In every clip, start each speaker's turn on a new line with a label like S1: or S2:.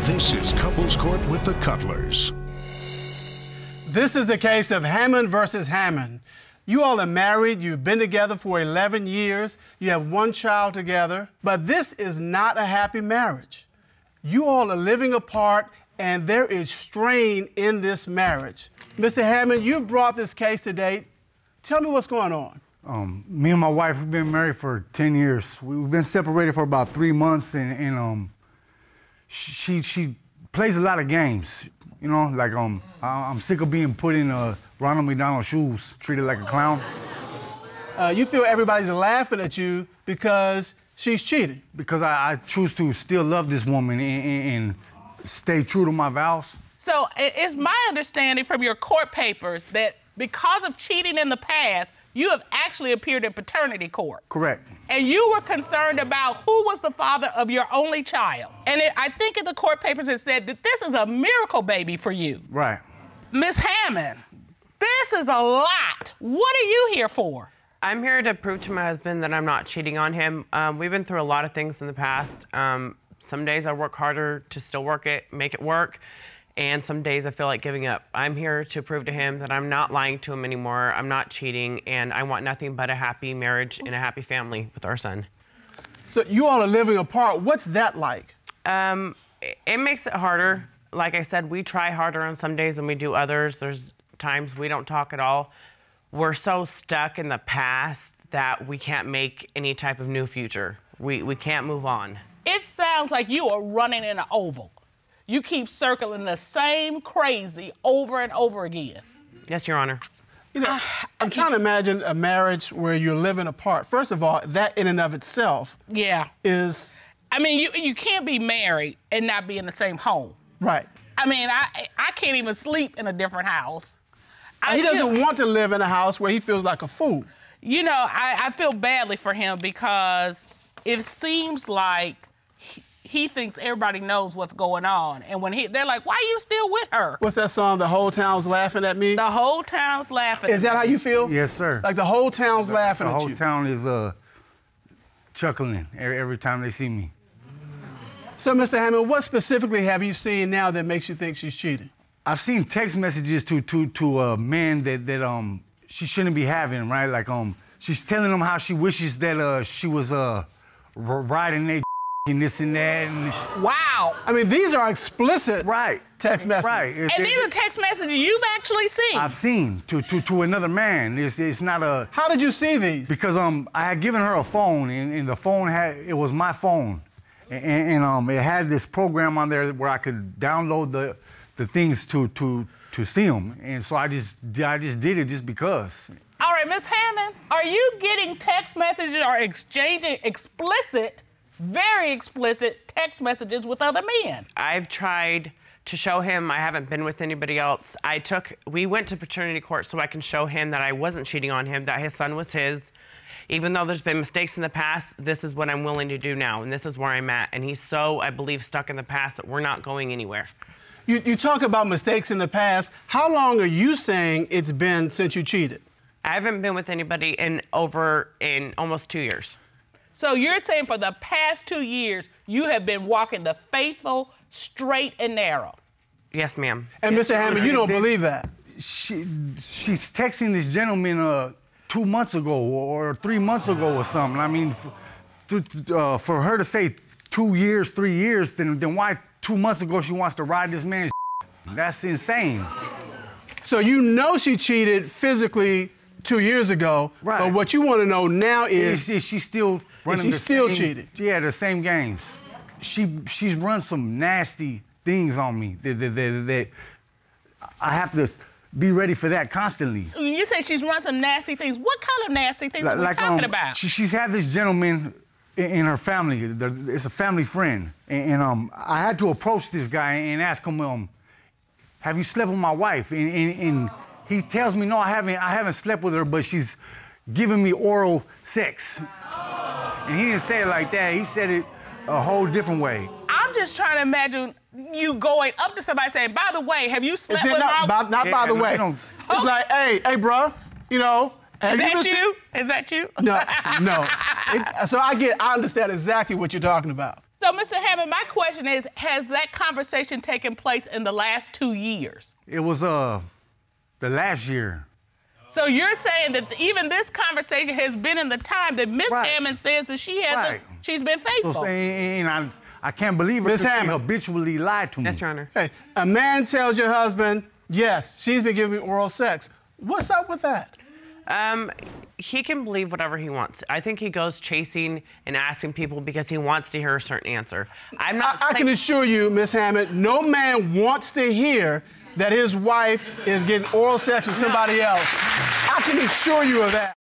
S1: This is Couples Court with the Cutlers.
S2: This is the case of Hammond versus Hammond. You all are married, you've been together for 11 years, you have one child together, but this is not a happy marriage. You all are living apart and there is strain in this marriage. Mr. Hammond, you brought this case today. Tell me what's going on.
S3: Me and my wife, we've been married for 10 years. We've been separated for about 3 months, and she plays a lot of games. You know, like I'm sick of being put in Ronald McDonald shoes, treated like a clown.
S2: You feel everybody's laughing at you because she's cheating?
S3: Because I choose to still love this woman and stay true to my vows.
S4: So it's my understanding from your court papers that because of cheating in the past, you have actually appeared in paternity court.
S3: Correct.
S4: And you were concerned about who was the father of your only child. And I think in the court papers it said that this is a miracle baby for you.
S3: Right.
S4: Miss Hammond, this is a lot. What are you here for?
S5: I'm here to prove to my husband that I'm not cheating on him. We've been through a lot of things in the past. Some days I work harder to still make it work. And some days I feel like giving up. I'm here to prove to him that I'm not lying to him anymore, I'm not cheating, and I want nothing but a happy marriage and a happy family with our son.
S2: So you all are living apart. What's that like?
S5: It makes it harder. Like I said, we try harder on some days than we do others. There's times we don't talk at all. We're so stuck in the past that we can't make any type of new future. We can't move on.
S4: It sounds like you are running in an oval. You keep circling the same crazy over and over again.
S5: Yes, Your Honor.
S2: You know, I'm trying to imagine a marriage where you're living apart. First of all, that in and of itself is...
S4: I mean, you can't be married and not be in the same home.
S2: Right.
S4: I mean, I can't even sleep in a different house.
S2: He doesn't want to live in a house where he feels like a fool.
S4: You know, I feel badly for him because it seems like he thinks everybody knows what's going on. And when they're like, why are you still with her?
S2: What's that song, The Whole Town's Laughing at Me?
S4: The whole town's laughing at me.
S2: Is that how you feel?
S3: Yes, sir.
S2: Like the whole town's laughing at you?
S3: The whole town is chuckling every time they see me.
S2: So, Mr. Hammond, what specifically have you seen now that makes you think she's cheating?
S3: I've seen text messages to a man that she shouldn't be having, right? Like she's telling him how she wishes that she was riding their and this and that. And
S4: wow.
S2: I mean, these are explicit text messages.
S3: Right.
S4: And these are text messages you've actually seen.
S3: I've seen to another man. It's not a...
S2: How did you see these?
S3: Because I had given her a phone, and the phone it was my phone. And it had this program on there where I could download the things to see them. And so I just did it just because.
S4: All right, Miss Hammond, are you getting text messages or exchanging very explicit text messages with other men?
S5: I've tried to show him I haven't been with anybody else. We went to paternity court so I can show him that I wasn't cheating on him, that his son was his. Even though there's been mistakes in the past, this is what I'm willing to do now, and this is where I'm at. And he's so, I believe, stuck in the past that we're not going anywhere.
S2: You talk about mistakes in the past. How long are you saying it's been since you cheated?
S5: I haven't been with anybody in almost 2 years.
S4: So you're saying for the past 2 years, you have been walking the faithful, straight and narrow?
S5: Yes, ma'am.
S2: And Mr. Hammond, you don't believe that?
S3: She's texting this gentleman 2 months ago or 3 months ago or something. I mean, for her to say 2 years, 3 years, then why 2 months ago she wants to ride this man's? That's insane.
S2: So you know she cheated physically 2 years ago,
S3: right? But
S2: what you want to know now is
S3: she still running
S2: cheating?
S3: Yeah, the same games. She's run some nasty things on me that I have to be ready for that constantly.
S4: You say she's run some nasty things. What kind of nasty things are we talking about?
S3: She's had this gentleman in her family. It's a family friend, and I had to approach this guy and ask him, have you slept with my wife? And he tells me, no, I haven't slept with her, but she's giving me oral sex. And he didn't say it like that. He said it a whole different way.
S4: I'm just trying to imagine you going up to somebody saying, by the way, have you slept with my wife?
S2: Not by the way. It's like, hey, bro, you know.
S4: Is that you? Is that you?
S2: No. So I understand exactly what you're talking about.
S4: So, Mr. Hammond, my question is, has that conversation taken place in the last 2 years?
S3: It was the last year.
S4: So you're saying that even this conversation has been in the time that Miss
S3: Right.
S4: Hammond says that she hasn't,
S3: Right.
S4: she's been faithful.
S3: So, and I can't believe it.
S2: Miss
S3: She
S2: Hammond.
S3: habitually lied to me.
S5: Yes, Your Honor.
S2: Hey, a man tells your husband, yes, she's been giving me oral sex. What's up with that?
S5: He can believe whatever he wants. I think he goes chasing and asking people because he wants to hear a certain answer. I'm not.
S2: I can assure you, Miss Hammond, no man wants to hear that his wife is getting oral sex with somebody else. I can assure you of that.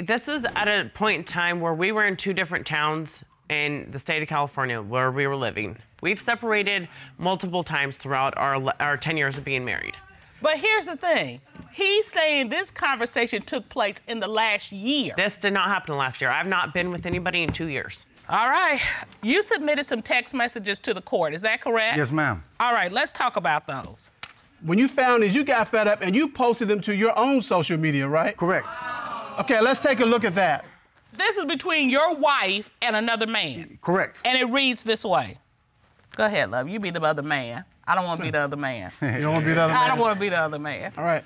S5: This is at a point in time where we were in 2 different towns in the state of California where we were living. We've separated multiple times throughout our 10 years of being married.
S4: But here's the thing. He's saying this conversation took place in the last year.
S5: This did not happen last year. I've not been with anybody in 2 years.
S4: All right. You submitted some text messages to the court. Is that correct?
S3: Yes, ma'am.
S4: All right, let's talk about those.
S2: When you found these, you got fed up and you posted them to your own social media, right?
S3: Correct.
S2: Okay, let's take a look at that.
S4: This is between your wife and another man.
S3: Correct.
S4: And it reads this way. Go ahead, love. You be the other man. I don't want to be the other man.
S2: You don't want to be the other man?
S4: I don't want to be the other man.
S2: All right.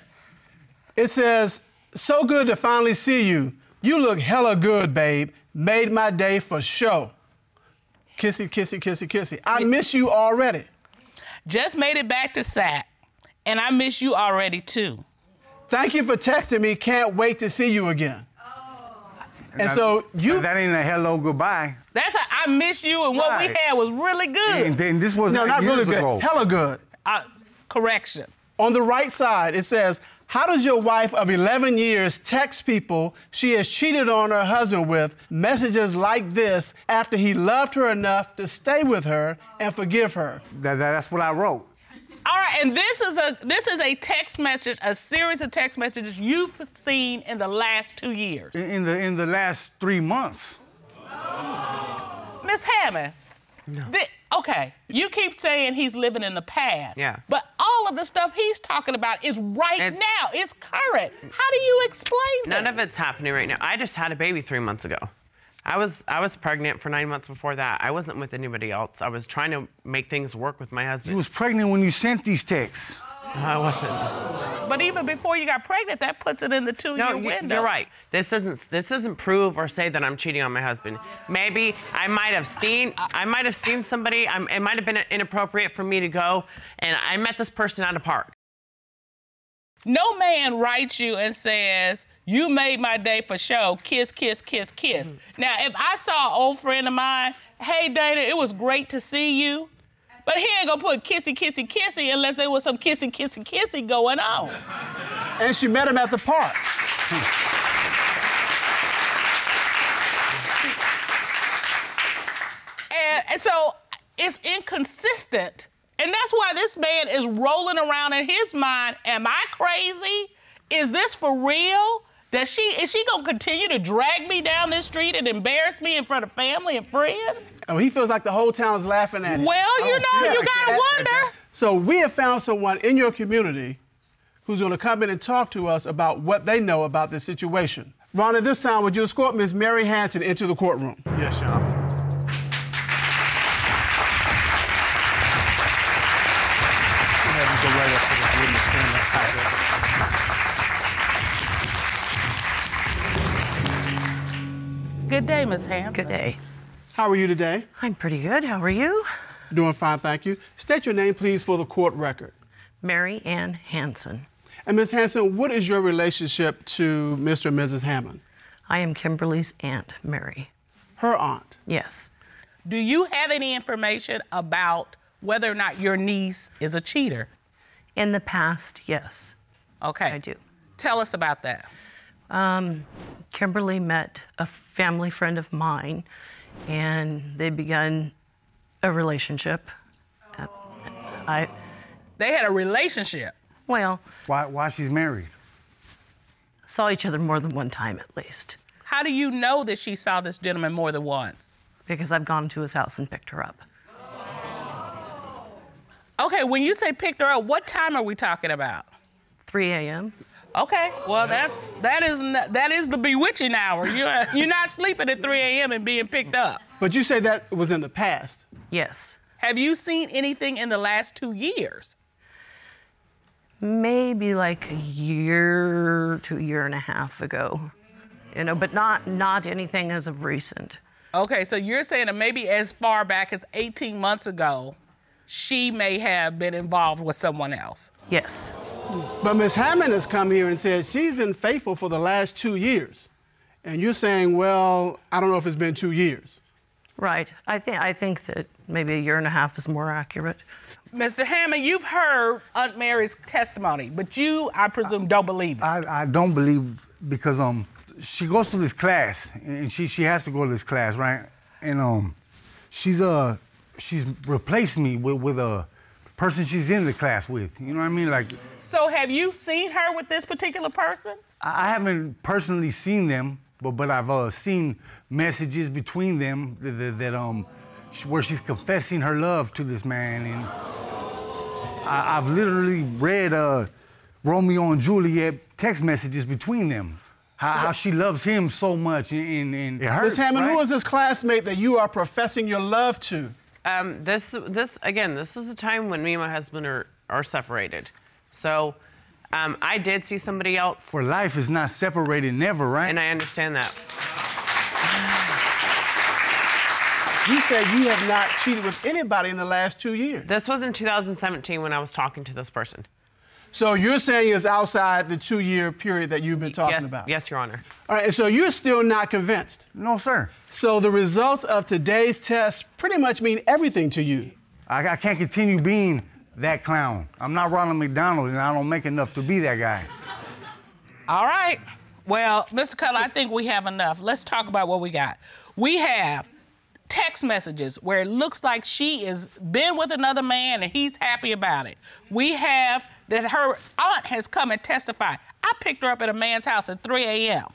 S2: It says, so good to finally see you. You look hella good, babe. Made my day for sure. Kissy, kissy, kissy, kissy. I miss you already.
S4: Just made it back to SAC, and I miss you already, too.
S2: Thank you for texting me. Can't wait to see you again. And so you...
S3: That ain't a hello, goodbye.
S4: That's I miss you, and what we
S3: Right.
S4: had was really good.
S3: And then this was
S2: No, not
S3: years
S2: really good.
S3: ago.
S2: Hella good.
S4: Correction.
S2: On the right side, it says, how does your wife of 11 years text people she has cheated on her husband with messages like this after he loved her enough to stay with her and forgive her?
S3: That's what I wrote.
S4: All right, and this is a text message, a series of text messages you've seen in the last 2 years.
S3: In the last 3 months.
S4: Miss Hammond, okay, you keep saying he's living in the past.
S5: Yeah.
S4: But all of the stuff he's talking about is now. It's current. How do you explain
S5: None
S4: this?
S5: of it's happening right now. I just had a baby 3 months ago. I was pregnant for 9 months before that. I wasn't with anybody else. I was trying to make things work with my husband.
S3: You was pregnant when you sent these texts.
S5: I wasn't.
S4: But even before you got pregnant, that puts it in the 2-year window.
S5: You're right. This doesn't prove or say that I'm cheating on my husband. Maybe I might have seen somebody. It might have been inappropriate for me to go, and I met this person at a park.
S4: No man writes you and says, you made my day for sure, kiss, kiss, kiss, kiss. Now, if I saw an old friend of mine, hey, Dana, it was great to see you, but he ain't gonna put kissy, kissy, kissy unless there was some kissy, kissy, kissy going on.
S2: And she met him at the park.
S4: And so it's inconsistent. And that's why this man is rolling around in his mind, am I crazy? Is this for real? Is she gonna continue to drag me down this street and embarrass me in front of family and friends?
S2: Oh, he feels like the whole town is laughing at him.
S4: Well, you gotta wonder.
S2: So we have found someone in your community who's gonna come in and talk to us about what they know about this situation. Ron, at this time, would you escort Ms. Mary Hanson into the courtroom?
S6: Yes, Your Honor. Go right up to the witness stand next to
S4: Good day, Ms. Hampton.
S7: Good day.
S2: How are you today?
S7: I'm pretty good. How are you?
S2: Doing fine, thank you. State your name, please, for the court record.
S7: Mary Ann Hanson.
S2: And Ms. Hanson, what is your relationship to Mr. and Mrs. Hammond?
S7: I am Kimberly's aunt, Mary.
S2: Her aunt.
S7: Yes.
S4: Do you have any information about whether or not your niece is a cheater?
S7: In the past, yes.
S4: Okay.
S7: I do.
S4: Tell us about that.
S7: Kimberly met a family friend of mine, and they began a relationship.
S4: They had a relationship.
S7: Well,
S3: Why she's married?
S7: saw each other more than one time at least,
S4: How do you know that she saw this gentleman more than once?
S7: because I've gone to his house and picked her up.
S4: Okay, when you say picked her up, what time are we talking about?
S7: 3 a.m.
S4: Okay, well that is the bewitching hour. You're not sleeping at 3 a.m. and being picked up.
S2: But you say that was in the past.
S7: Yes.
S4: Have you seen anything in the last 2 years?
S7: Maybe like a year to a year and a half ago, but not anything as of recent.
S4: Okay, so you're saying that maybe as far back as 18 months ago, she may have been involved with someone else.
S7: Yes.
S2: But Ms. Hammond has come here and said she's been faithful for the last 2 years. And you're saying, well, I don't know if it's been 2 years.
S7: Right. I think that maybe a year and a half is more accurate.
S4: Mr. Hammond, you've heard Aunt Mary's testimony, but you, I presume, don't believe it.
S3: I don't believe because she goes to this class and she has to go to this class, right? And she's replaced me with a person she's in the class with. You know what I mean? Like.
S4: So have you seen her with this particular person?
S3: I haven't personally seen them, but I've seen messages between them that where she's confessing her love to this man, and I've literally read Romeo and Juliet text messages between them. How she loves him so much, and it hurts.
S2: Ms. Hammond,
S3: right?
S2: who is this classmate that you are professing your love to?
S5: This is a time when me and my husband are separated. So I did see somebody else.
S3: For life is not separated, never, right?
S5: And I understand that.
S2: You said you have not cheated with anybody in the last 2 years.
S5: This was in 2017 when I was talking to this person.
S2: So you're saying it's outside the 2-year period that you've been talking about?
S5: Yes, Your Honor.
S2: All right, so you're still not convinced?
S3: No, sir.
S2: So the results of today's test pretty much mean everything to you?
S3: I can't continue being that clown. I'm not Ronald McDonald, and I don't make enough to be that guy.
S4: All right. Well, Mr. Cutler, I think we have enough. Let's talk about what we got. We have text messages where it looks like she has been with another man and he's happy about it. We have that her aunt has come and testified. I picked her up at a man's house at 3 a.m.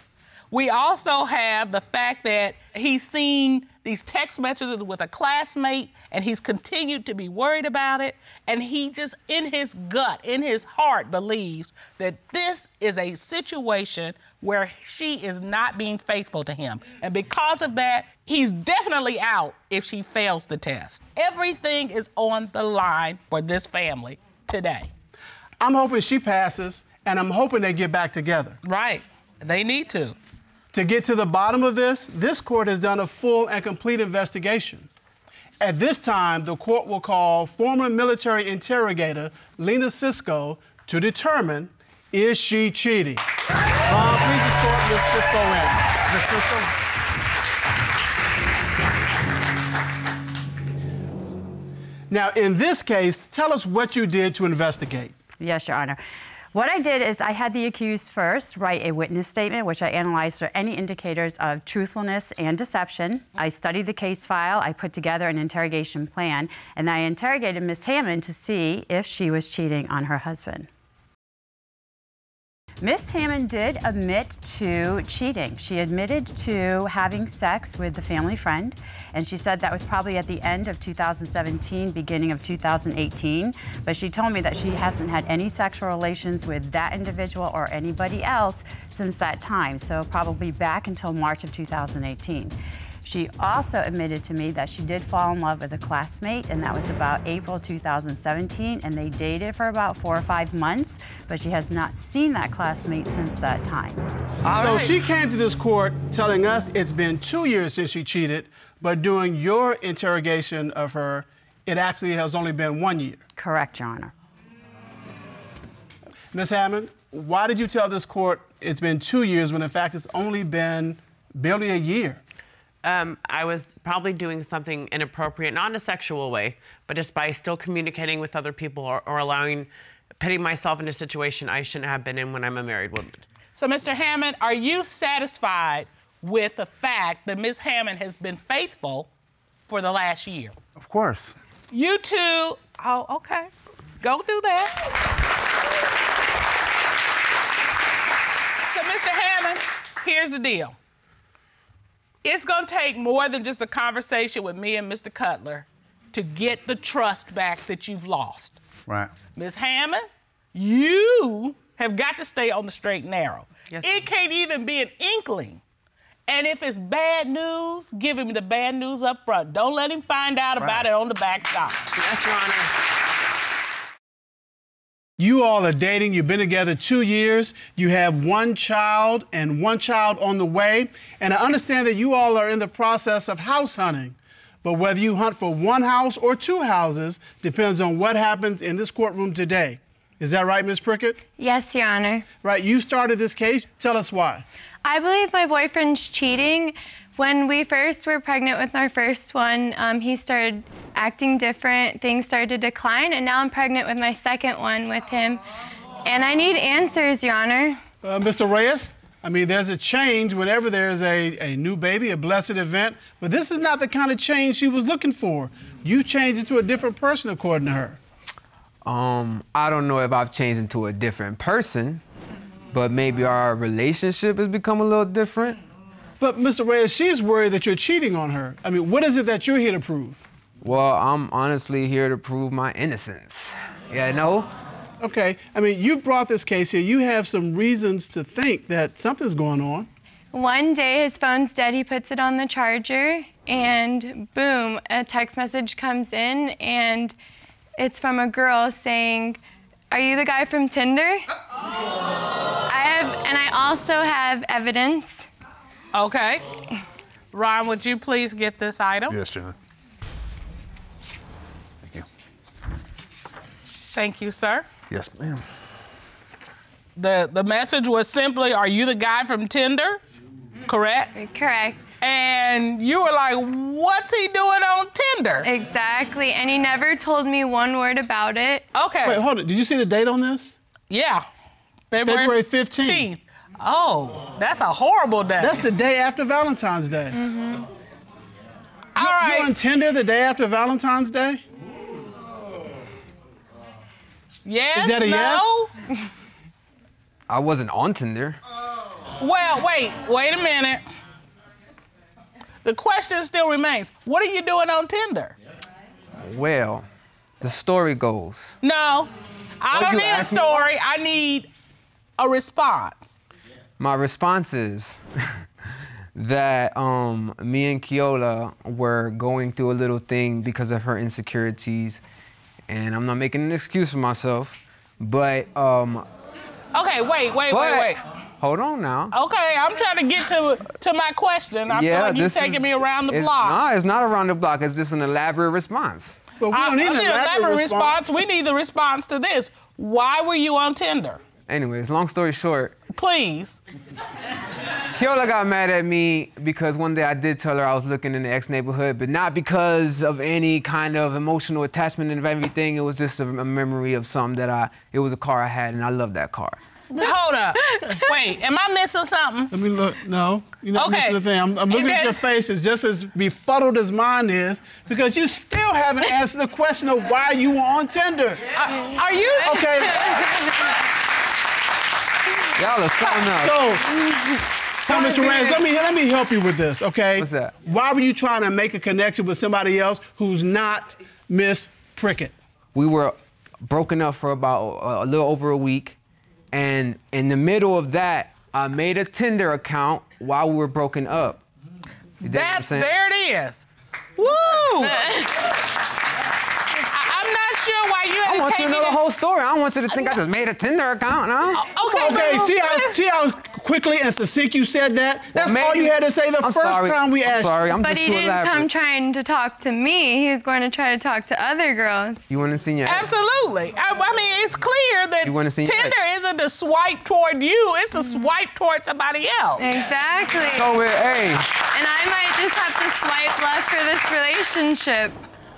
S4: We also have the fact that he's seen these text messages with a classmate and he's continued to be worried about it. And he just, in his gut, in his heart, believes that this is a situation where she is not being faithful to him. And because of that, he's definitely out if she fails the test. Everything is on the line for this family today.
S2: I'm hoping she passes, and I'm hoping they get back together.
S4: Right. They need to.
S2: To get to the bottom of this court has done a full and complete investigation. At this time, the court will call former military interrogator Lena Sisko to determine, is she cheating? Please escort Ms. Sisko in. Ms. Sisko. Now, in this case, tell us what you did to investigate.
S8: Yes, Your Honor. What I did is I had the accused first write a witness statement, which I analyzed for any indicators of truthfulness and deception. I studied the case file, I put together an interrogation plan, and I interrogated Ms. Hammond to see if she was cheating on her husband. Ms. Hammond did admit to cheating. She admitted to having sex with the family friend, and she said that was probably at the end of 2017, beginning of 2018. But she told me that she hasn't had any sexual relations with that individual or anybody else since that time, so probably back until March of 2018. She also admitted to me that she did fall in love with a classmate, and that was about April 2017, and they dated for about 4 or 5 months, but she has not seen that classmate since that time.
S2: So she came to this court telling us it's been 2 years since she cheated, but during your interrogation of her, it actually has only been 1 year.
S8: Correct, Your Honor.
S2: Ms. Hammond, why did you tell this court it's been 2 years when in fact it's only been barely a year?
S5: I was probably doing something inappropriate, not in a sexual way, but just by still communicating with other people or putting myself in a situation I shouldn't have been in when I'm a married woman.
S4: So, Mr. Hammond, are you satisfied with the fact that Ms. Hammond has been faithful for the last year?
S3: Of course.
S4: You two, oh, okay. Go through that. So, Mr. Hammond, here's the deal. It's gonna take more than just a conversation with me and Mr. Cutler to get the trust back that you've lost.
S3: Right.
S4: Ms. Hammond, you have got to stay on the straight and narrow.
S5: Yes,
S4: it can't even be an inkling And if it's bad news, give him the bad news up front. Don't let him find out about it on the backside.
S5: Yes, Your Honor.
S2: You all are dating, you've been together 2 years, you have one child and one child on the way, and I understand that you all are in the process of house hunting. But whether you hunt for one house or two houses depends on what happens in this courtroom today. Is that right, Ms. Prickett?
S9: Yes, Your Honor.
S2: Right, you started this case. Tell us why.
S9: I believe my boyfriend's cheating. When we first were pregnant with our first one, he started acting different, things started to decline, and now I'm pregnant with my second one with him. And I need answers, Your Honor.
S2: Mr. Reyes, I mean, there's a change whenever there's a new baby, a blessed event, but this is not the kind of change she was looking for. You changed into a different person, according to her.
S10: I don't know if I've changed into a different person, but maybe our relationship has become a little different.
S2: But, Mr. Reyes, she's worried that you're cheating on her. I mean, what is it that you're here to prove?
S10: Well, I'm honestly here to prove my innocence. Yeah, no?
S2: Okay, I mean, you brought this case here. You have some reasons to think that something's going on.
S9: One day his phone's dead, he puts it on the charger, and boom, a text message comes in, and it's from a girl saying, "Are you the guy from Tinder?" I also have evidence.
S4: Okay. Ron, would you please get this item?
S6: Yes, John. Thank you.
S4: Thank you, sir.
S6: Yes, ma'am.
S4: The message was simply, "Are you the guy from Tinder?" Correct?
S9: Correct.
S4: And you were like, what's he doing on Tinder?
S9: Exactly, and he never told me one word about it.
S4: Okay.
S2: Wait, hold on. Did you see the date on this?
S4: Yeah.
S2: February 15th.
S4: Oh, that's a horrible day.
S2: That's the day after Valentine's Day.
S9: Mm-hmm.
S4: All right.
S2: You're on Tinder the day after Valentine's Day?
S4: Yes,
S2: Is that a
S4: no?
S2: yes?
S10: I wasn't on Tinder.
S4: Well, wait a minute. The question still remains, what are you doing on Tinder?
S10: Well, the story goes.
S4: No, I don't
S10: you
S4: need a
S10: asked me?
S4: story. I need a response.
S10: My response is that me and Keola were going through a little thing because of her insecurities, and I'm not making an excuse for myself, but
S4: Okay, wait.
S10: Hold on now.
S4: Okay, I'm trying to get to my question. I feel like you're taking me around the block.
S10: No, it's not around the block. It's just an elaborate response.
S2: But we don't need an elaborate response.
S4: We need the response to this. Why were you on Tinder?
S10: Anyways, long story short.
S4: Please.
S10: Keola got mad at me because one day I did tell her I was looking in the ex-neighborhood, but not because of any kind of emotional attachment and everything. It was just a memory of something it was a car I had, and I loved that car.
S4: Hold up. Wait, am I missing something?
S2: Let me look. No, you're not missing a thing. I'm looking at your face. It's just as befuddled as mine is because you still haven't answered the question of why you were on Tinder.
S4: Are you?
S2: Okay.
S10: Y'all are something else.
S2: So, Mr. Reyes, let me help you with this, okay?
S10: What's that?
S2: Why were you trying to make a connection with somebody else who's not Miss Prickett?
S10: We were broken up for about a little over a week. And in the middle of that, I made a Tinder account while we were broken up.
S4: There it is. Woo! I'm not sure why you had
S10: I want you to know the whole story. I don't want you to think I just made a Tinder account, no?
S2: Okay, see how quickly and succinct you said that? That's all you had to say the first time we asked.
S10: I'm sorry, I'm
S9: but
S10: just
S9: he
S10: too
S9: didn't
S10: elaborate.
S9: come trying to talk to me. He was going to try to talk to other girls.
S10: You want to see your ex?
S4: Absolutely. I mean, it's clear that
S10: You wanna see your
S4: Tinder
S10: ex?
S4: isn't a swipe toward you. It's a swipe toward somebody else.
S9: Exactly.
S10: So, hey.
S9: And I might just have to swipe left for this relationship.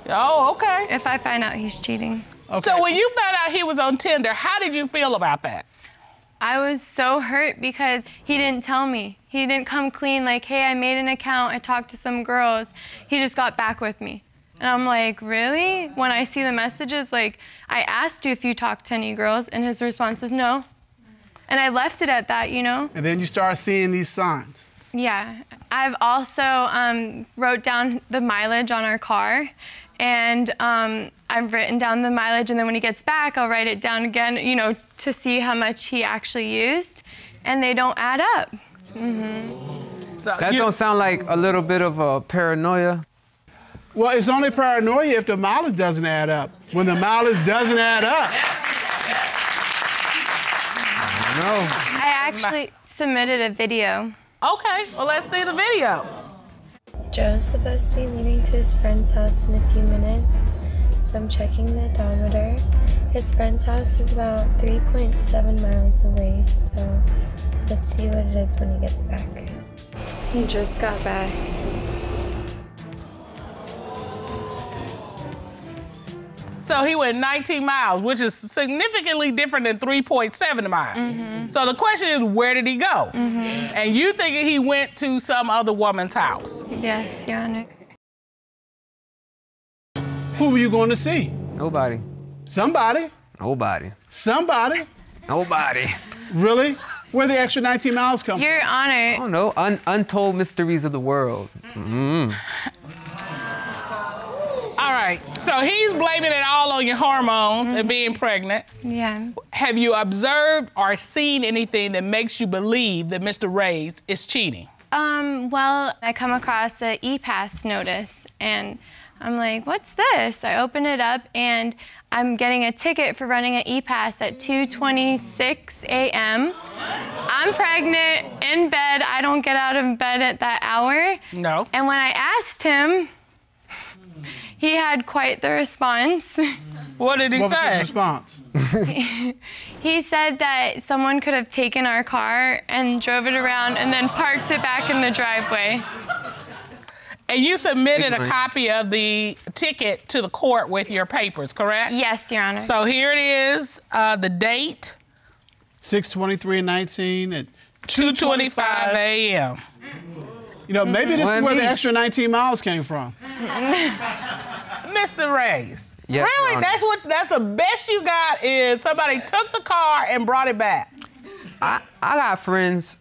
S4: Oh, okay.
S9: If I find out he's cheating.
S2: Okay.
S4: So when you found out he was on Tinder, how did you feel about that?
S9: I was so hurt because he didn't tell me. He didn't come clean like, hey, I made an account, I talked to some girls. He just got back with me. And I'm like, really? When I see the messages, like, I asked you if you talked to any girls, and his response was no. And I left it at that, you know?
S2: And then you start seeing these signs.
S9: Yeah. I've also wrote down the mileage on our car, and I've written down the mileage, and then when he gets back, I'll write it down again, you know, to see how much he actually used, and they don't add up. Mm-hmm.
S4: So
S10: That don't sound like a little bit of a paranoia?
S2: Well, it's only paranoia if the mileage doesn't add up. When the mileage doesn't add up.
S10: No.
S9: I actually submitted a video.
S4: Okay, well, let's see the video.
S11: Joe's supposed to be leaving to his friend's house in a few minutes, so I'm checking the odometer. His friend's house is about 3.7 miles away, so let's see what it is when he gets back. He just got back.
S4: So he went 19 miles, which is significantly different than 3.7 miles. So the question is, where did he go? And you thinking he went to some other woman's house?
S9: Yes, Your Honor.
S2: Who were you going to see?
S10: Nobody.
S2: Somebody.
S10: Nobody.
S2: Somebody.
S10: Nobody.
S2: Really? Where the extra 19 miles come from?
S9: Your Honor.
S10: I don't know. Untold mysteries of the world.
S4: All right, so he's blaming it all on your hormones and being pregnant.
S9: Yeah.
S4: Have you observed or seen anything that makes you believe that Mr. Reyes is cheating?
S9: Well, I come across an e-pass notice, and I'm like, what's this? I open it up, and I'm getting a ticket for running an e-pass at 2:26 a.m. I'm pregnant, in bed. I don't get out of bed at that hour.
S4: No.
S9: And when I asked him, he had quite the response.
S4: What did he
S2: What was
S4: say?
S2: his response?
S9: He said that someone could have taken our car and drove it around and then parked it back in the driveway.
S4: And you submitted a copy of the ticket to the court with your papers, correct?
S9: Yes, Your Honor.
S4: So here it is, the date.
S2: 6/23/19 at
S4: 2:25 a.m.
S2: You know, maybe this is where the extra 19 miles came from.
S4: Mr. Reyes,
S10: Yes,
S4: really?
S10: Your Honor.
S4: That's the best you got is somebody took the car and brought it back.
S10: I got friends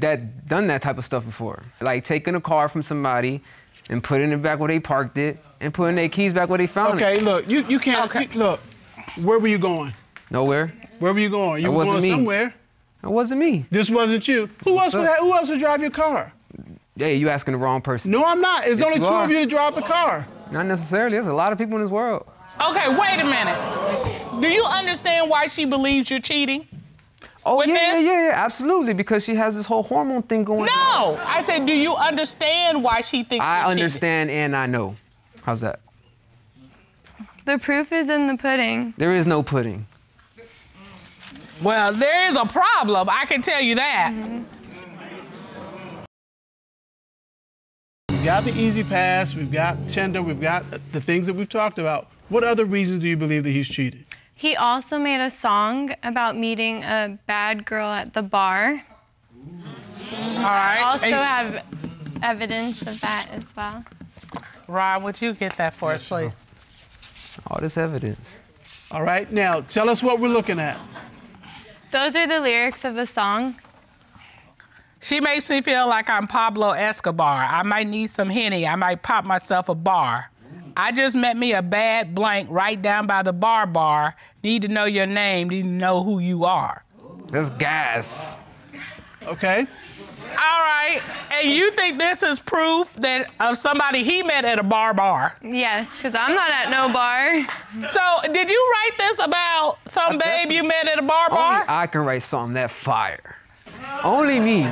S10: that done that type of stuff before. Like taking a car from somebody and putting it back where they parked it and putting their keys back where they found it.
S2: Okay, look, you can't,
S4: Okay.
S2: look, where were you going?
S10: Nowhere.
S2: Where were you going? You
S10: It
S2: were
S10: wasn't
S2: going
S10: me.
S2: somewhere.
S10: It wasn't me.
S2: This wasn't you. Who else would drive your car?
S10: Hey, you asking the wrong person.
S2: No, I'm not. It's
S10: Yes,
S2: only
S10: you
S2: two
S10: are.
S2: of you to drive the car.
S10: Not necessarily. There's a lot of people in this world.
S4: Okay, wait a minute. Do you understand why she believes you're cheating?
S10: Oh,
S4: With
S10: yeah,
S4: this?
S10: yeah, absolutely. Because she has this whole hormone thing going on.
S4: No! I said, do you understand why she thinks
S10: I
S4: you're
S10: understand and I know. How's that?
S9: The proof is in the pudding.
S10: There is no pudding.
S4: cheating? Well, there is a problem, I can tell you that.
S2: We've got the easy pass, we've got Tinder, we've got the things that we've talked about. What other reasons do you believe that he's cheated?
S9: He also made a song about meeting a bad girl at the bar.
S4: All right.
S9: Also
S4: And-
S9: have evidence of that as well.
S4: Ron, would you get that for us, please?
S10: All this evidence.
S2: All right, now tell us what we're looking at.
S9: Those are the lyrics of the song.
S4: She makes me feel like I'm Pablo Escobar. I might need some Henny. I might pop myself a bar. I just met me a bad blank right down by the bar. Need to know your name, need to know who you are.
S10: That's gas.
S2: Okay.
S4: All right, and you think this is proof that of somebody he met at a bar?
S9: Yes, because I'm not at no bar.
S4: So, did you write this about some babe you met at a bar?
S10: Only I can write something that fire. Only me.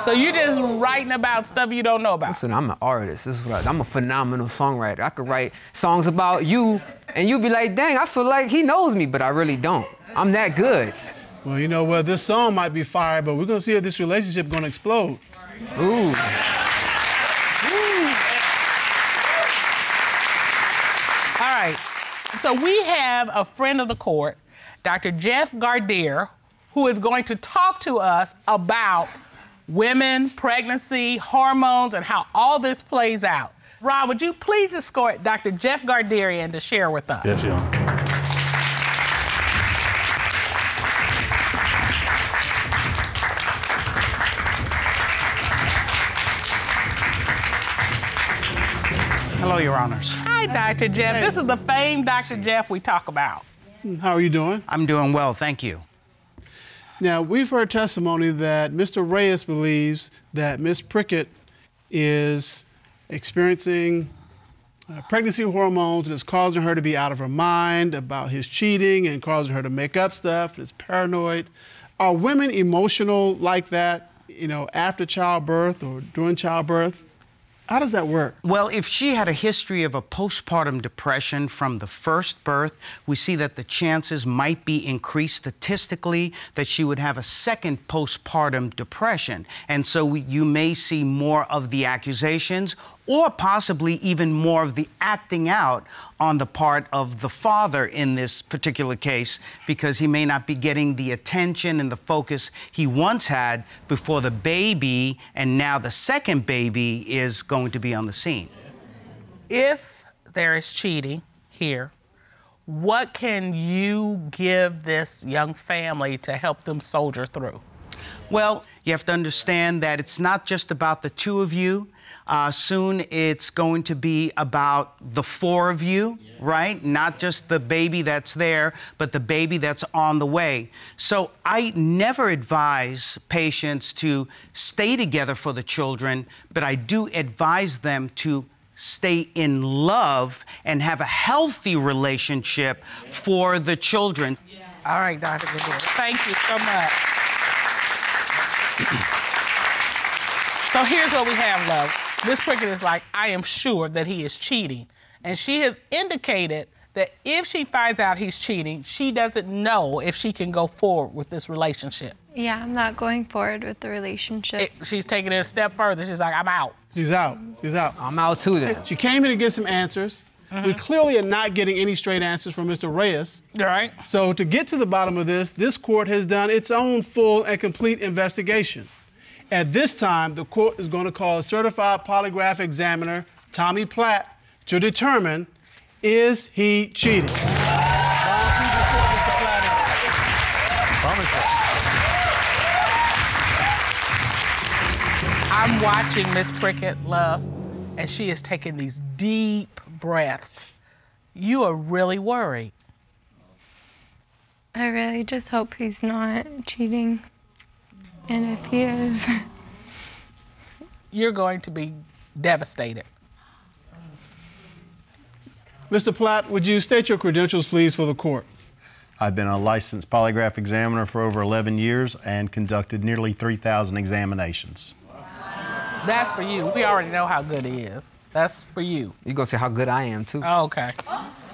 S4: So you just writing about stuff you don't know about?
S10: Listen, I'm an artist. This is what I'm a phenomenal songwriter. I could write songs about you, and you'd be like, dang, I feel like he knows me, but I really don't. I'm that good.
S2: Well, you know what? This song might be fire, but we're gonna see if this relationship gonna explode.
S10: Ooh.
S4: All right, so we have a friend of the court, Dr. Jeff Gregoir, who is going to talk to us about women, pregnancy, hormones, and how all this plays out. Ron, would you please escort Dr. Jeff Gregoir in to share with us?
S6: Yes, Your Honor. Hello, Your Honors.
S4: Hi, Dr. Jeff. This is the famed Dr. Jeff we talk about.
S2: How are you doing?
S6: I'm doing well, thank you.
S2: Now, we've heard testimony that Mr. Reyes believes that Ms. Prickett is experiencing pregnancy hormones that's causing her to be out of her mind about his cheating and causing her to make up stuff, is paranoid. Are women emotional like that, you know, after childbirth or during childbirth? How does that work?
S12: Well, if she had a history of a postpartum depression from the first birth, we see that the chances might be increased statistically that she would have a second postpartum depression. And so you may see more of the accusations or possibly even more of the acting out on the part of the father in this particular case, because he may not be getting the attention and the focus he once had before the baby, and now the second baby is going to be on the scene.
S4: If there is cheating here, what can you give this young family to help them soldier through?
S12: Well, you have to understand that it's not just about the two of you. Soon it's going to be about the four of you, right? Not just the baby that's there, but the baby that's on the way. So I never advise patients to stay together for the children, but I do advise them to stay in love and have a healthy relationship for the children.
S4: All right, Dr. Gregoir, thank you so much. So here's what we have, love. Ms. Prickett is like, I am sure that he is cheating. And she has indicated that if she finds out he's cheating, she doesn't know if she can go forward with this relationship.
S9: Yeah, I'm not going forward with the relationship.
S4: She's taking it a step further. She's like, I'm out.
S2: She's out. She's out.
S10: I'm out too then.
S2: She came here to get some answers. We clearly are not getting any straight answers from Mr. Reyes.
S4: All right.
S2: So to get to the bottom of this court has done its own full and complete investigation. At this time, the court is going to call a certified polygraph examiner, Tommy Platt, to determine, is he cheating?
S4: I'm watching Ms. Prickett, love, and she is taking these deep breaths. You are really worried.
S9: I really just hope he's not cheating. And if he is,
S4: you're going to be devastated.
S2: Mr. Platt, would you state your credentials, please, for the court?
S13: I've been a licensed polygraph examiner for over 11 years and conducted nearly 3,000 examinations.
S4: That's for you. We already know how good he is. That's for you.
S10: You gonna say how good I am, too.
S4: Oh, okay.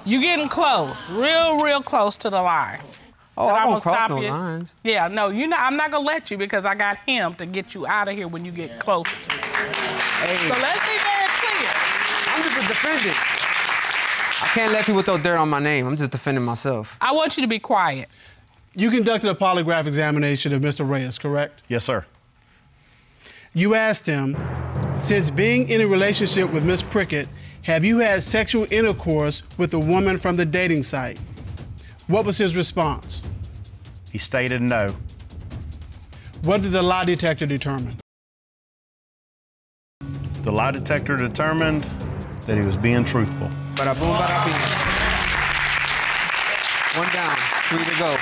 S4: You getting close, real close to the line.
S10: Oh, I won't cross no lines.
S4: Yeah, no, I'm not gonna let you because I got him to get you out of here when you get closer to me. Hey. So let's be very clear.
S10: I'm just a defendant. I can't let people throw dirt on my name. I'm just defending myself.
S4: I want you to be quiet.
S2: You conducted a polygraph examination of Mr. Reyes, correct?
S13: Yes, sir.
S2: You asked him, since being in a relationship with Ms. Prickett, have you had sexual intercourse with a woman from the dating site? What was his response?
S13: He stated no.
S2: What did the lie detector determine?
S13: The lie detector determined that he was being truthful.
S10: Bada boom, bada bing. One down, 3 to go.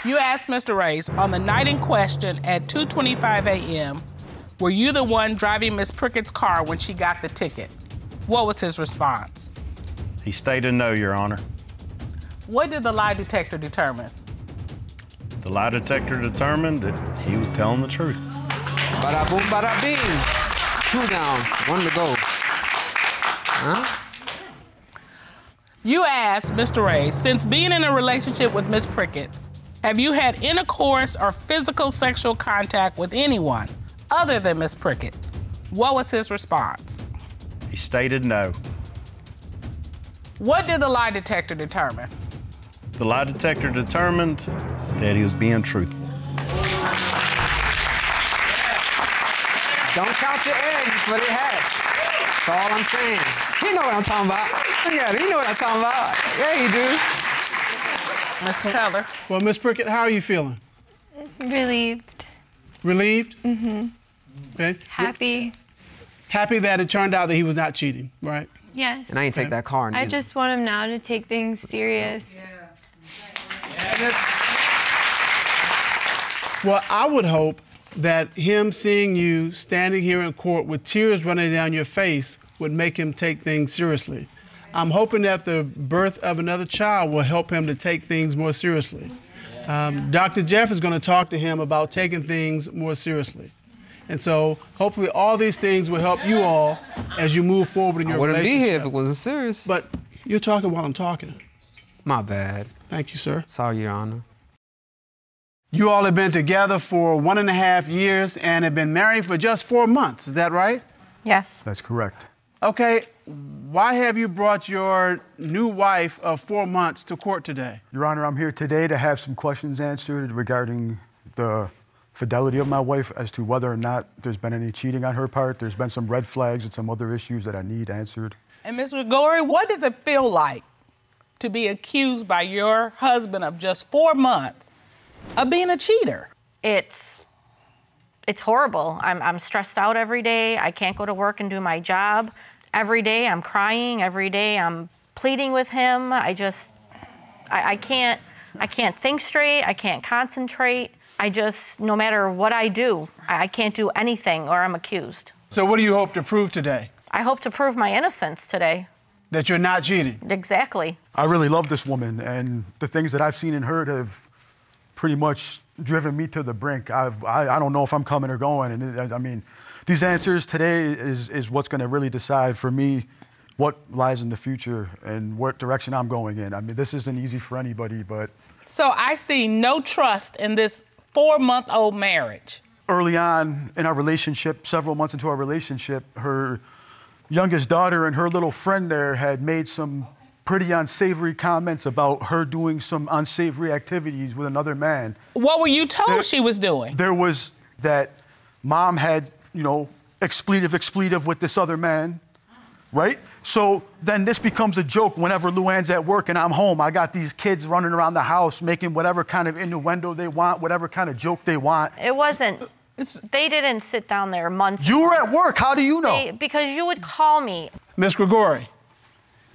S4: You asked Mr. Reyes, on the night in question at 2:25 a.m., were you the one driving Ms. Prickett's car when she got the ticket? What was his response?
S13: He stated no, Your Honor.
S4: What did the lie detector determine?
S13: The lie detector determined that he was telling the truth.
S10: Bada boom, bada bing. 2 down, 1 to go. Huh?
S4: You asked Mr. Reyes, since being in a relationship with Ms. Prickett, have you had intercourse or physical sexual contact with anyone other than Ms. Prickett? What was his response?
S13: He stated no.
S4: What did the lie detector determine?
S13: The lie detector determined that he was being truthful.
S10: Don't count your eggs before they hatch. That's all I'm saying. He know what I'm talking about. Look at him, he know what I'm talking about. Yeah, you do.
S4: Mr. Keller.
S2: Well, Ms. Prickett, how are you feeling?
S9: Relieved.
S2: Relieved?
S9: Mm-hmm.
S2: Okay.
S9: Happy.
S2: Happy that it turned out that he was not cheating, right?
S9: Yes.
S10: And I ain't take that car.
S9: I just want him now to take things serious.
S2: Well, I would hope that him seeing you standing here in court with tears running down your face would make him take things seriously. I'm hoping that the birth of another child will help him to take things more seriously. Dr. Jeff is going to talk to him about taking things more seriously. And so hopefully all these things will help you all as you move forward in your relationship.
S10: I wouldn't be here if it wasn't serious.
S2: But you're talking while I'm talking.
S10: My bad.
S2: Thank you, sir.
S10: Sorry, Your Honor.
S2: You all have been together for 1.5 years and have been married for just 4 months. Is that right?
S8: Yes.
S3: That's correct.
S2: Okay, why have you brought your new wife of 4 months to court today?
S3: Your Honor, I'm here today to have some questions answered regarding the fidelity of my wife as to whether or not there's been any cheating on her part. There's been some red flags and some other issues that I need answered.
S4: And Ms. Gregoir, what does it feel like to be accused by your husband of just 4 months of being a cheater?
S14: It's horrible. I'm stressed out every day. I can't go to work and do my job. Every day I'm crying. Every day I'm pleading with him. I can't think straight. I can't concentrate. No matter what I do, I can't do anything or I'm accused.
S2: So what do you hope to prove today?
S14: I hope to prove my innocence today.
S2: That you're not cheating?
S14: Exactly.
S3: I really love this woman, and the things that I've seen and heard have pretty much driven me to the brink. I don't know if I'm coming or going, and I mean, these answers today is what's going to really decide for me what lies in the future and what direction I'm going in. I mean, this isn't easy for anybody, but...
S4: So I see no trust in this 4-month-old marriage.
S3: Early on in our relationship, several months into our relationship, her youngest daughter and her little friend there had made some pretty unsavory comments about her doing some unsavory activities with another man.
S4: What were you told she was doing?
S3: There was that mom had, you know, expletive with this other man, right? So then this becomes a joke whenever Luann's at work and I'm home. I got these kids running around the house making whatever kind of innuendo they want, whatever kind of joke they want.
S14: It wasn't. They didn't sit down there months.
S3: You were at work. How do you know?
S14: Because you would call me.
S2: Ms. Gregoir,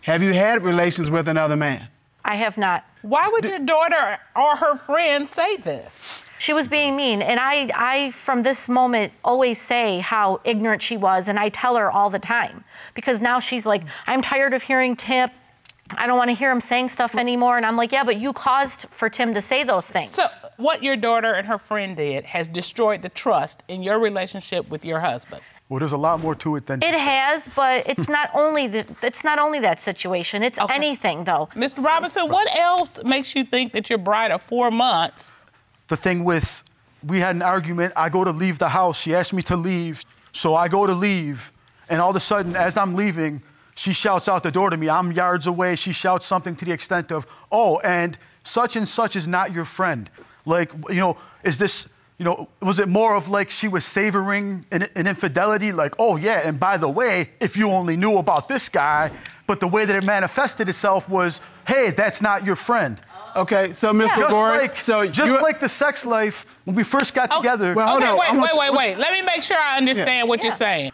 S2: have you had relations with another man?
S14: I have not.
S4: Why would your daughter or her friend say this?
S14: She was being mean, and I, from this moment, always say how ignorant she was, and I tell her all the time. Because now she's like, I'm tired of hearing Tim. I don't want to hear him saying stuff anymore. And I'm like, yeah, but you caused for Tim to say those things.
S4: So what your daughter and her friend did has destroyed the trust in your relationship with your husband.
S3: Well, there's a lot more to it than...
S14: It has, but it's not only that situation. It's anything, though.
S4: Mr. Robinson, what else makes you think that your bride of 4 months...
S3: The thing with, we had an argument, I go to leave the house, she asked me to leave, so I go to leave, and all of a sudden, as I'm leaving, she shouts out the door to me. I'm yards away, she shouts something to the extent of, oh, and such is not your friend. Like, you know, is this, you know, was it more of like she was savoring an infidelity? Like, oh yeah, and by the way, if you only knew about this guy, but the way that it manifested itself was, hey, that's not your friend.
S2: Okay, so Mr. Gregoir,
S3: just like the sex life when we first got together.
S2: Well,
S4: wait. Let me make sure I understand what you're saying.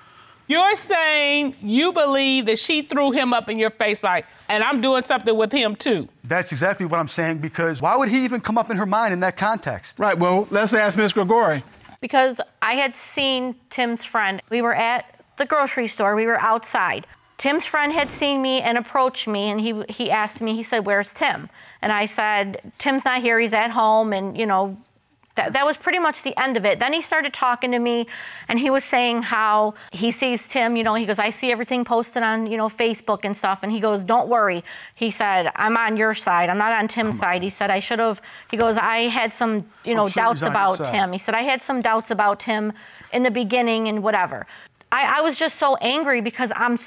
S4: You're saying you believe that she threw him up in your face like, and I'm doing something with him too.
S3: That's exactly what I'm saying, because why would he even come up in her mind in that context?
S2: Right, well, let's ask Ms. Gregoir.
S14: Because I had seen Tim's friend. We were at the grocery store, we were outside. Tim's friend had seen me and approached me, and he asked me, he said, where's Tim? And I said, Tim's not here, he's at home, and, you know, that was pretty much the end of it. Then he started talking to me, and he was saying how he sees Tim, you know, he goes, I see everything posted on, you know, Facebook and stuff, and he goes, don't worry. He said, I'm on your side, I'm not on Tim's side. He said, he goes, I had some, you know, doubts about Tim. He said, I had some doubts about Tim in the beginning and whatever. I was just so angry because I'm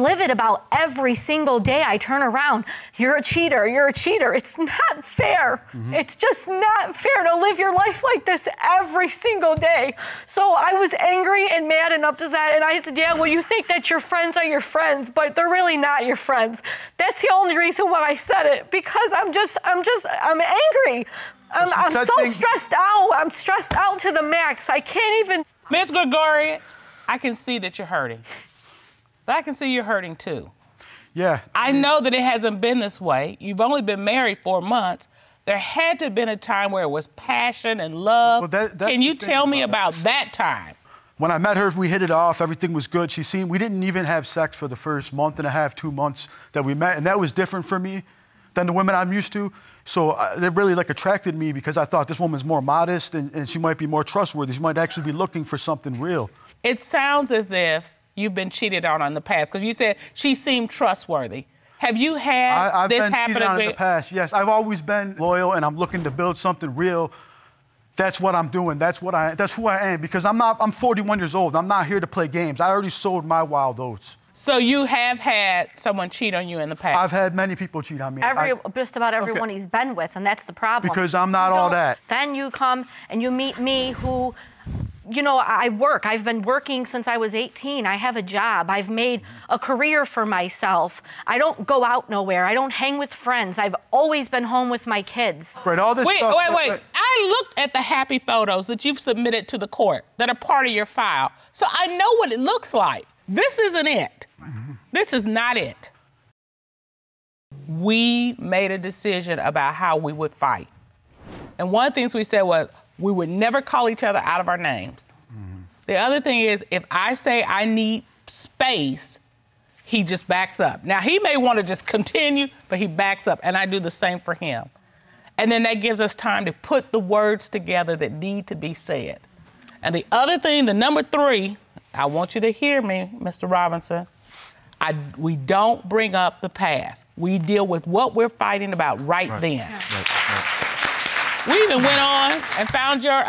S14: livid about every single day I turn around. You're a cheater, you're a cheater. It's not fair. Mm-hmm. It's just not fair to live your life like this every single day. So I was angry and mad and upset, and I said, yeah, well, you think that your friends are your friends, but they're really not your friends. That's the only reason why I said it, because I'm angry. I'm so stressed out. I'm stressed out to the max. I can't even...
S4: Ms. Gregoir, I can see that you're hurting. But I can see you're hurting too.
S3: Yeah.
S4: I know that it hasn't been this way. You've only been married 4 months, There had to have been a time where it was passion and love.
S6: Well, that's
S4: Can you
S6: the thing
S4: tell me
S6: about
S4: about that time?
S6: When I met her, we hit it off. Everything was good. We didn't even have sex for the first month and a half, 2 months that we met. And that was different for me than the women I'm used to. So they really attracted me because I thought this woman's more modest and she might be more trustworthy. She might actually be looking for something real.
S4: It sounds as if you've been cheated on in the past because you said she seemed trustworthy. Have you had
S6: I've
S4: this
S6: been
S4: happen
S6: cheated on in the past, yes. I've always been loyal and I'm looking to build something real. That's what I'm doing. That's who I am because I'm 41 years old. I'm not here to play games. I already sold my wild oats.
S4: So you have had someone cheat on you in the past?
S6: I've had many people cheat on me.
S14: Just about everyone he's been with, and that's the problem.
S6: Because I'm not all that.
S14: Then you come and you meet me who, you know, I work. I've been working since I was 18. I have a job. I've made a career for myself. I don't go out nowhere. I don't hang with friends. I've always been home with my kids.
S6: Right, all this stuff.
S4: Wait. I looked at the happy photos that you've submitted to the court that are part of your file. So I know what it looks like. This isn't it. This is not it. We made a decision about how we would fight. And one of the things we said was we would never call each other out of our names. The other thing is if I say I need space, he just backs up. Now, he may want to just continue, but he backs up, and I do the same for him. And then that gives us time to put the words together that need to be said. And the other thing, the number 3, I want you to hear me, Mr. Robinson. We don't bring up the past. We deal with what we're fighting about right then. We even went on and found your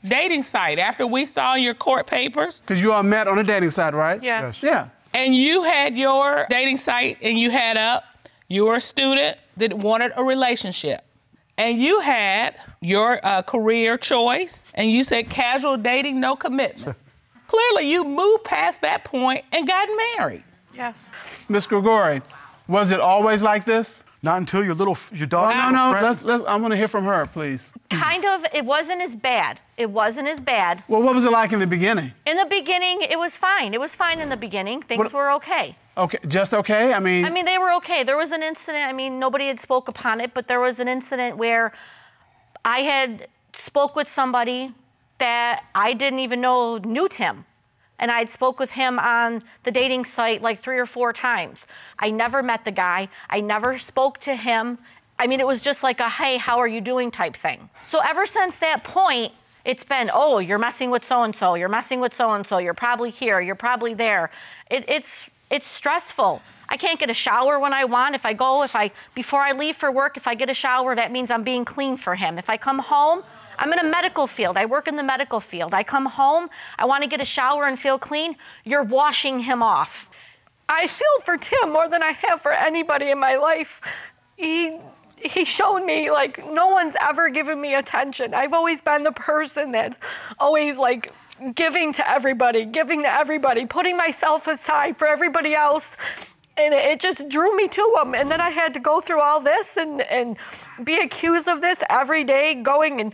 S4: dating site after we saw your court papers.
S2: Because you all met on a dating site, right?
S14: Yeah.
S6: Yes.
S2: Yeah.
S4: And you had your dating site and you had up, you were a student that wanted a relationship. And you had your career choice and you said casual dating, no commitment. Clearly you moved past that point and got married.
S14: Yes.
S2: Ms. Gregoir, was it always like this?
S6: Not until your daughter.
S2: No. I want to hear from her, please.
S14: Kind of. It wasn't as bad. It wasn't as bad.
S2: Well, what was it like in the beginning?
S14: In the beginning, it was fine. It was fine in the beginning. Things were okay.
S2: Okay, just okay? I mean,
S14: they were okay. There was an incident. Nobody had spoke upon it, but there was an incident where I had spoke with somebody that I didn't even know knew Tim. And I'd spoke with him on the dating site like 3 or 4 times. I never met the guy. I never spoke to him. It was just like a, hey, how are you doing type thing. So ever since that point, it's been, oh, you're messing with so-and-so. You're messing with so-and-so. You're probably here. You're probably there. It's stressful. I can't get a shower when I want. Before I leave for work, if I get a shower, that means I'm being clean for him. If I come home, I'm in a medical field. I work in the medical field. I come home, I want to get a shower and feel clean. You're washing him off. I feel for Tim more than I have for anybody in my life. He showed me, no one's ever given me attention. I've always been the person that's always, giving to everybody, putting myself aside for everybody else. And it just drew me to him. And then I had to go through all this and be accused of this every day, going and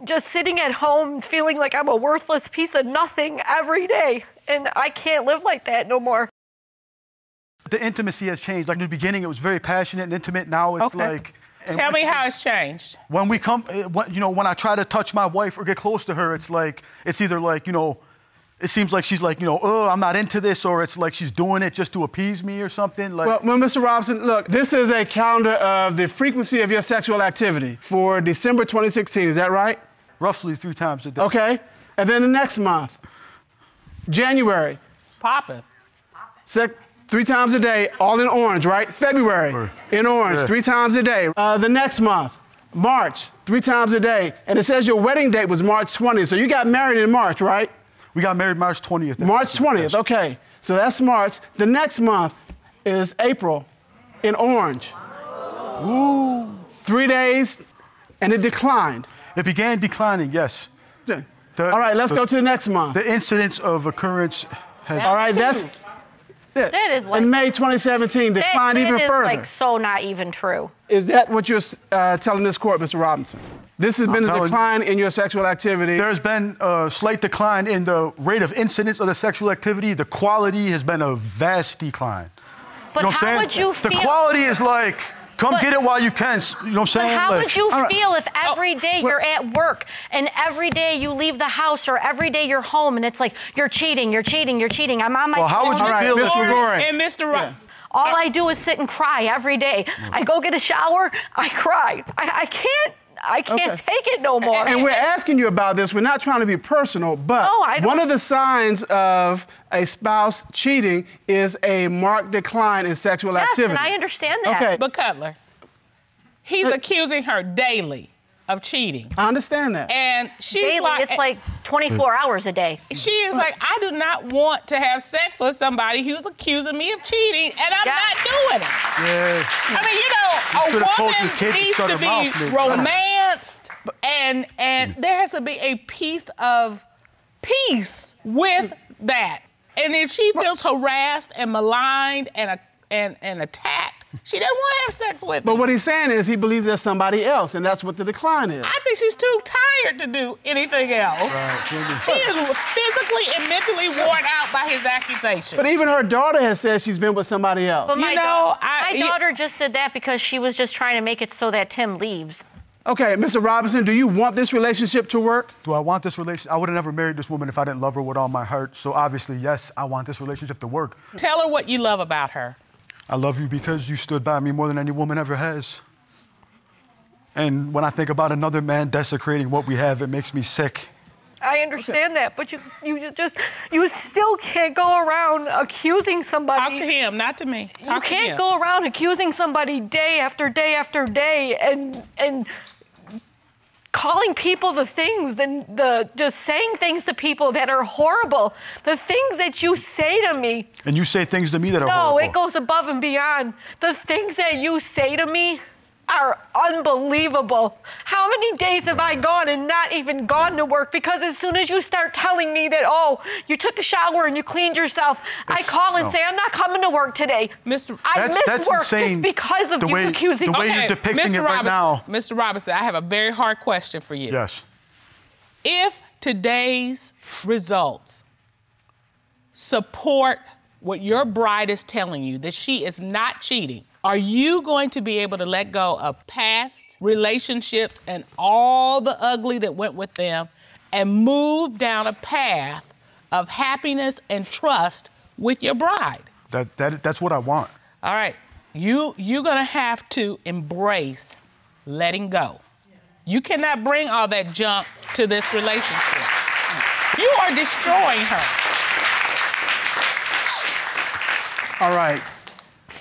S14: just sitting at home feeling like I'm a worthless piece of nothing every day. And I can't live like that no more.
S6: The intimacy has changed. In the beginning, it was very passionate and intimate. Now it's
S4: Tell me how it's changed.
S6: When we come, when I try to touch my wife or get close to her, it's either it seems like she's oh, I'm not into this, or it's like she's doing it just to appease me or something.
S2: Well, Mr. Robinson, look, this is a calendar of the frequency of your sexual activity for December 2016. Is that right?
S6: Roughly 3 times a day.
S2: Okay. And then the next month, January.
S4: Popping.
S2: 3 times a day, all in orange, right? February, in orange, 3 times a day. The next month, March, 3 times a day. And it says your wedding date was March 20th. So you got married in March, right?
S6: We got married March 20th.
S2: March 20th, okay. So that's March. The next month is April in orange.
S6: Ooh.
S2: 3 days, and it declined.
S6: It began declining, yes.
S2: All right, let's go to the next month.
S6: The incidence of occurrence has...
S2: All right, that's...
S14: That is
S2: in May 2017, declined even further.
S14: That is so not even true.
S2: Is that what you're telling this court, Mr. Robinson? This has been a decline in your sexual activity.
S6: There's been a slight decline in the rate of incidence of the sexual activity. The quality has been a vast decline.
S14: But how would you feel?
S6: The quality is Come get it while you can. You know what I'm saying?
S14: But how
S6: Like,
S14: would you feel if every day you're at work and every day you leave the house or every day you're home and it's like, you're cheating, you're cheating, you're cheating. I'm on my phone.
S6: how would you feel
S2: Ms. Gregoir.
S4: And Mr.
S14: All I do is sit and cry every day. I go get a shower, I cry. I can't take it no more.
S2: And we're asking you about this. We're not trying to be personal, but one of the signs of a spouse cheating is a marked decline in sexual activity.
S14: Yes, and I understand that.
S2: Okay.
S4: But Cutler, he's accusing her daily of cheating.
S2: I understand that.
S4: And she's
S14: daily,
S4: like,
S14: it's like 24 hours a day.
S4: She is like, I do not want to have sex with somebody who's accusing me of cheating, and I'm not doing it.
S6: Yeah.
S4: I mean, you know, a woman needs to be romanced, and there has to be a piece of peace with that. And if she feels harassed and maligned and attacked, she doesn't want to have sex with
S2: But
S4: him.
S2: what he's saying is he believes there's somebody else, and that's what the decline is.
S4: I think she's too tired to do anything else. She is physically and mentally worn out by his accusations.
S2: But even her daughter has said she's been with somebody else.
S14: But my daughter just did that because she was just trying to make it so that Tim leaves.
S2: Okay, Mr. Robinson, do you want this relationship to work?
S6: Do I want this relationship? I would have never married this woman if I didn't love her with all my heart. So obviously, yes, I want this relationship to work.
S4: Tell her what you love about her.
S6: I love you because you stood by me more than any woman ever has. And when I think about another man desecrating what we have, it makes me sick.
S14: I understand that, but you still can't go around accusing somebody.
S4: Talk to him, not to me.
S14: You can't go around accusing somebody day after day after day and calling people the things and just saying things to people that are horrible. The things that you say to me.
S6: And you say things to me that are horrible.
S14: No, it goes above and beyond. The things that you say to me are unbelievable. How many days have I gone and not even gone to work? Because as soon as you start telling me that, oh, you took a shower and you cleaned yourself, I call and say, I'm not coming to work today. I miss work just because of you accusing me.
S6: The way you're depicting it right now.
S4: Mr. Robinson, I have a very hard question for you.
S6: Yes.
S4: If today's results support what your bride is telling you, that she is not cheating, are you going to be able to let go of past relationships and all the ugly that went with them and move down a path of happiness and trust with your bride?
S6: That's what I want.
S4: All right. You're going to have to embrace letting go. You cannot bring all that junk to this relationship. You are destroying her.
S2: All right.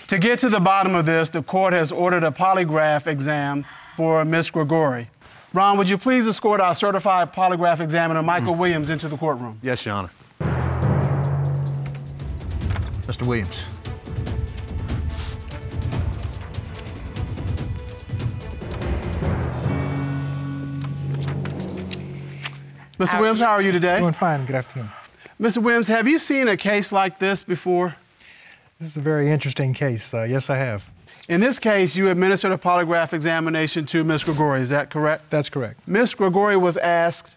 S2: To get to the bottom of this, the court has ordered a polygraph exam for Ms. Gregoir. Ron, would you please escort our certified polygraph examiner, Michael Williams, into the courtroom?
S15: Yes, Your Honor. Mr. Williams.
S2: Mr. Williams, how are you today?
S16: Doing fine. Good afternoon.
S2: Mr. Williams, have you seen a case like this before?
S16: This is a very interesting case. Yes, I have.
S2: In this case, you administered a polygraph examination to Ms. Gregoir, is that correct?
S16: That's correct.
S2: Ms. Gregoir was asked,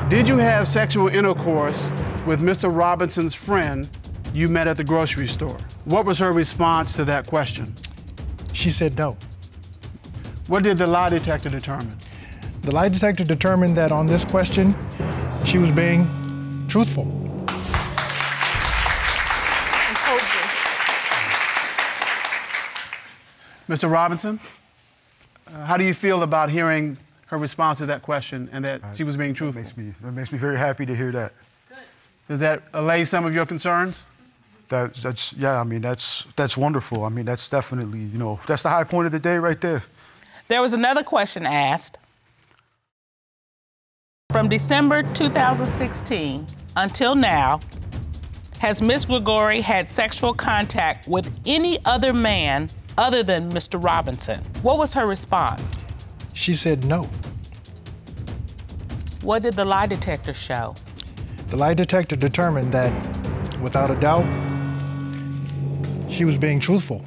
S2: did you have sexual intercourse with Mr. Robinson's friend you met at the grocery store? What was her response to that question?
S16: She said no.
S2: What did the lie detector determine?
S16: The lie detector determined that on this question, she was being truthful.
S2: Mr. Robinson, how do you feel about hearing her response to that question and that she was being truthful?
S6: That makes me very happy to hear that.
S2: Good. Does that allay some of your concerns?
S6: Yeah, I mean, that's wonderful. I mean, that's definitely, you know, that's the high point of the day right there.
S4: There was another question asked. From December 2016 until now, has Ms. Gregoir had sexual contact with any other man other than Mr. Robinson? What was her response?
S16: She said no.
S4: What did the lie detector show?
S16: The lie detector determined that, without a doubt, she was being truthful.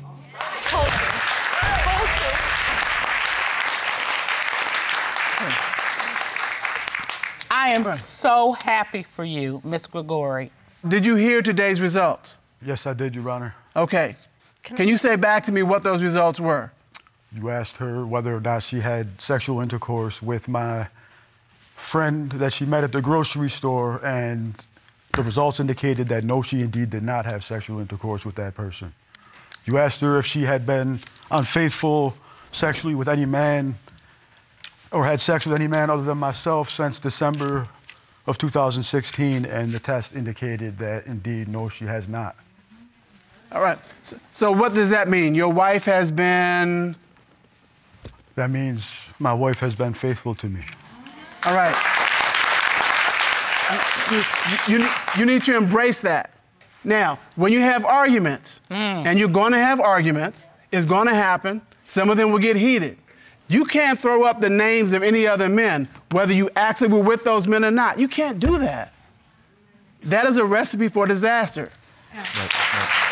S4: I am so happy for you, Ms. Gregoir.
S2: Did you hear today's results?
S6: Yes, I did, Your Honor.
S2: Okay. Can you say back to me what those results were?
S6: You asked her whether or not she had sexual intercourse with my friend that she met at the grocery store, and the results indicated that no, she indeed did not have sexual intercourse with that person. You asked her if she had been unfaithful sexually with any man or had sex with any man other than myself since December of 2016, and the test indicated that indeed, no, she has not.
S2: All right, so what does that mean? Your wife has been?
S6: That means my wife has been faithful to me.
S2: All right. You need to embrace that. Now, when you have arguments, and you're going to have arguments, it's going to happen, some of them will get heated. You can't throw up the names of any other men, whether you actually were with those men or not. You can't do that. That is a recipe for disaster.
S6: Right.